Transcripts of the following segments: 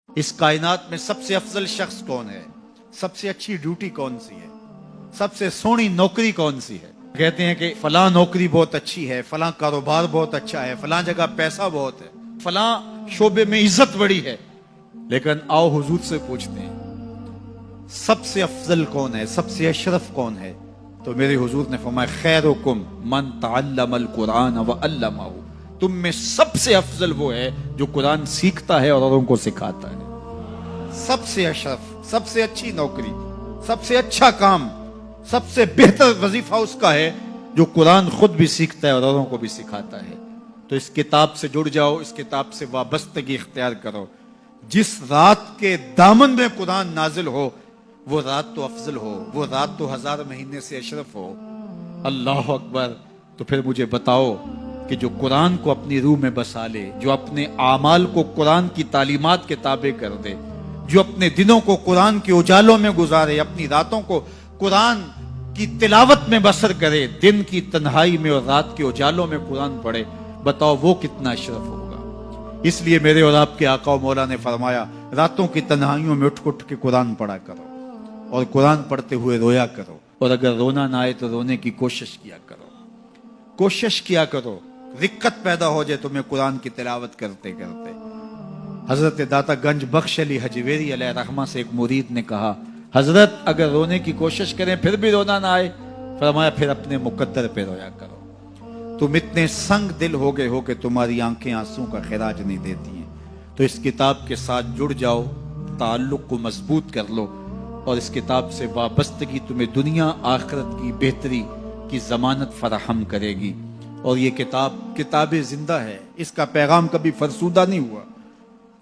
اس کائنات میں سب سے افضل شخص کون ہے؟ سب سے اچھی ڈیوٹی کون سی ہے؟ سب سے سونی نوکری کون سی ہے؟ کہتے ہیں کہ فلاں نوکری بہت اچھی ہے، فلاں کاروبار بہت اچھا ہے، فلاں جگہ پیسہ بہت ہے، فلاں شعبے میں عزت بڑی ہے. لیکن آؤ حضور سے پوچھتے ہیں سب سے افضل کون ہے، سب سے اشرف کون ہے؟ تو میرے حضور نے فرمایا خیرکم من تعلم القرآن وعلمہ، تم میں سب سے افضل وہ ہے جو قرآن سیکھتا ہے اور اوروں کو سکھاتا ہے. سب سے اشرف، سب سے اچھی نوکری، سب سے اچھا کام، سب سے بہتر وظیفہ اس کا ہے جو قرآن خود بھی سیکھتا ہے اور اوروں کو بھی سکھاتا ہے. تو اس کتاب سے جڑ جاؤ، اس کتاب سے وابستگی اختیار کرو. جس رات کے دامن میں قرآن نازل ہو وہ رات تو افضل ہو، وہ رات تو 1000 مہینے سے اشرف ہو. اللہ اکبر. تو پھر مجھے بتاؤ کہ جو قرآن کو اپنی روح میں بسا لے، جو اپنے اعمال کو قرآن کی تعلیمات کے تابع کر دے، جو اپنے دنوں کو قرآن کے اجالوں میں گزارے، اپنی راتوں کو قرآن کی تلاوت میں بسر کرے، دن کی تنہائی میں اور رات کے اجالوں میں قرآن پڑھے، بتاؤ وہ کتنا اشرف ہوگا. اس لیے میرے اور آپ کے آقا و مولا نے فرمایا راتوں کی تنہائیوں میں اٹھ اٹھ کے قرآن پڑھا کرو اور قرآن پڑھتے ہوئے رویا کرو، اور اگر رونا نہ آئے تو رونے کی کوشش کیا کرو. کوشش کیا کرو، رقت پیدا ہو جائے تمہیں قرآن کی تلاوت کرتے کرتے. حضرت داتا گنج بخش علی حجویری علیہ رحمہ سے ایک مرید نے کہا حضرت اگر رونے کی کوشش کریں پھر بھی رونا نہ آئے، فرمایا پھر اپنے مقدر پہ رویا کرو. تم اتنے سنگ دل ہو گئے ہو کہ تمہاری آنکھیں آنسوں کا خراج نہیں دیتی ہیں. تو اس کتاب کے ساتھ جڑ جاؤ، تعلق کو مضبوط کر لو، اور اس کتاب سے وابستگی تمہیں دنیا آخرت کی بہتری کی ضمانت فراہم کرے گی. اور یہ کتاب زندہ ہے، اس کا پیغام کبھی فرسودہ نہیں ہوا،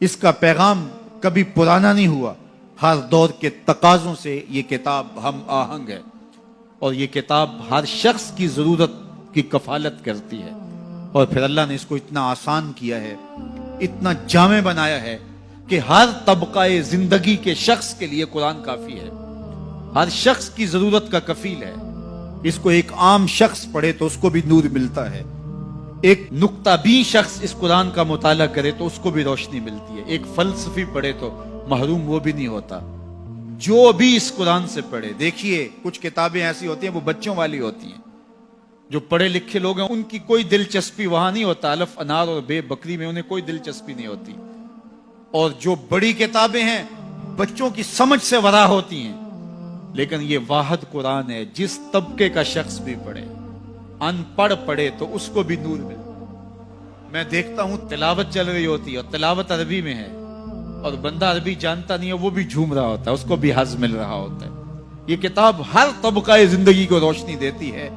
اس کا پیغام کبھی پرانا نہیں ہوا. ہر دور کے تقاضوں سے یہ کتاب ہم آہنگ ہے، اور یہ کتاب ہر شخص کی ضرورت کی کفالت کرتی ہے. اور پھر اللہ نے اس کو اتنا آسان کیا ہے، اتنا جامع بنایا ہے کہ ہر طبقہ زندگی کے شخص کے لیے قرآن کافی ہے، ہر شخص کی ضرورت کا کفیل ہے. اس کو ایک عام شخص پڑھے تو اس کو بھی نور ملتا ہے، ایک نکتہ بین شخص اس قرآن کا مطالعہ کرے تو اس کو بھی روشنی ملتی ہے، ایک فلسفی پڑھے تو محروم وہ بھی نہیں ہوتا. جو بھی اس قرآن سے پڑھے، دیکھیے کچھ کتابیں ایسی ہوتی ہیں وہ بچوں والی ہوتی ہیں، جو پڑھے لکھے لوگ ہیں ان کی کوئی دلچسپی وہاں نہیں ہوتا، الف انار اور بے بکری میں انہیں کوئی دلچسپی نہیں ہوتی. اور جو بڑی کتابیں ہیں بچوں کی سمجھ سے ورا ہوتی ہیں. لیکن یہ واحد قرآن ہے، جس طبقے کا شخص بھی پڑھے، ان پڑھ پڑھے تو اس کو بھی نور ملے. میں دیکھتا ہوں تلاوت چل رہی ہوتی ہے اور تلاوت عربی میں ہے، اور بندہ عربی جانتا نہیں ہے وہ بھی جھوم رہا ہوتا ہے، اس کو بھی حظ مل رہا ہوتا ہے. یہ کتاب ہر طبقہ زندگی کو روشنی دیتی ہے.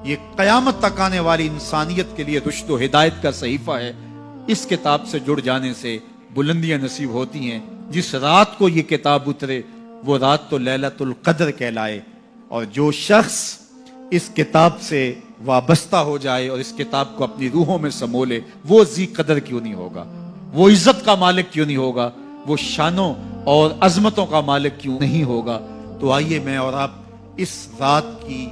یہ قیامت تک آنے والی انسانیت کے لیے رشد و ہدایت کا صحیفہ ہے. اس کتاب سے جڑ جانے سے بلندیاں نصیب ہوتی ہیں. جس رات کو یہ کتاب اترے وہ رات تو لیلۃ القدر کہلائے. اور جو شخص اس کتاب سے وابستہ ہو جائے اور اس کتاب کو اپنی روحوں میں سمو لے، وہ ذی قدر کیوں نہیں ہوگا، وہ عزت کا مالک کیوں نہیں ہوگا، وہ شانوں اور عظمتوں کا مالک کیوں نہیں ہوگا. تو آئیے میں اور آپ اس رات کی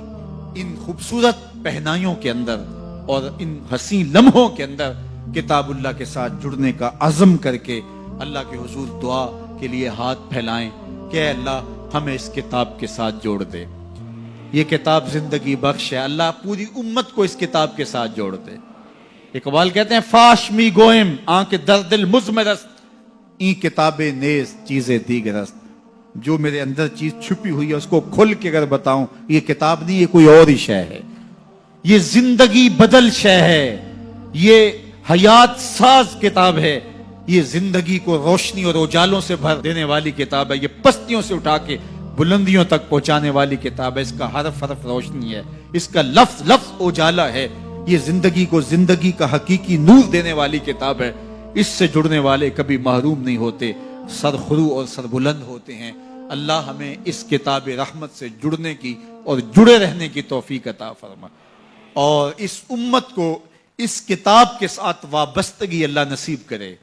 ان خوبصورت پہنائیوں کے اندر اور ان حسین لمحوں کے اندر کتاب اللہ کے ساتھ جڑنے کا عزم کر کے اللہ کے حضور دعا کے لیے ہاتھ پھیلائیں کہ اے اللہ ہمیں اس کتاب کے ساتھ جوڑ دے. یہ کتاب زندگی بخش ہے، اللہ پوری امت کو اس کتاب کے ساتھ جوڑ دے. اقبال کہتے ہیں فاش می گوئم آنکھ در دل مزمرست، این کتابیں نیز چیزیں دیگرست. جو میرے اندر چیز چھپی ہوئی ہے اس کو کھل کے اگر بتاؤں، یہ کتاب نہیں، یہ کوئی اور ہی شے ہے. یہ زندگی بدل شے ہے، یہ حیات ساز کتاب ہے، یہ زندگی کو روشنی اور اجالوں سے بھر دینے والی کتاب ہے، یہ پستیوں سے اٹھا کے بلندیوں تک پہنچانے والی کتاب ہے. اس کا حرف حرف روشنی ہے، اس کا لفظ لفظ اجالا ہے. یہ زندگی کو زندگی کا حقیقی نور دینے والی کتاب ہے. اس سے جڑنے والے کبھی محروم نہیں ہوتے، سرخرو اور سربلند ہوتے ہیں. اللہ ہمیں اس کتاب رحمت سے جڑنے کی اور جڑے رہنے کی توفیق عطا فرما، اور اس امت کو اس کتاب کے ساتھ وابستگی اللہ نصیب کرے.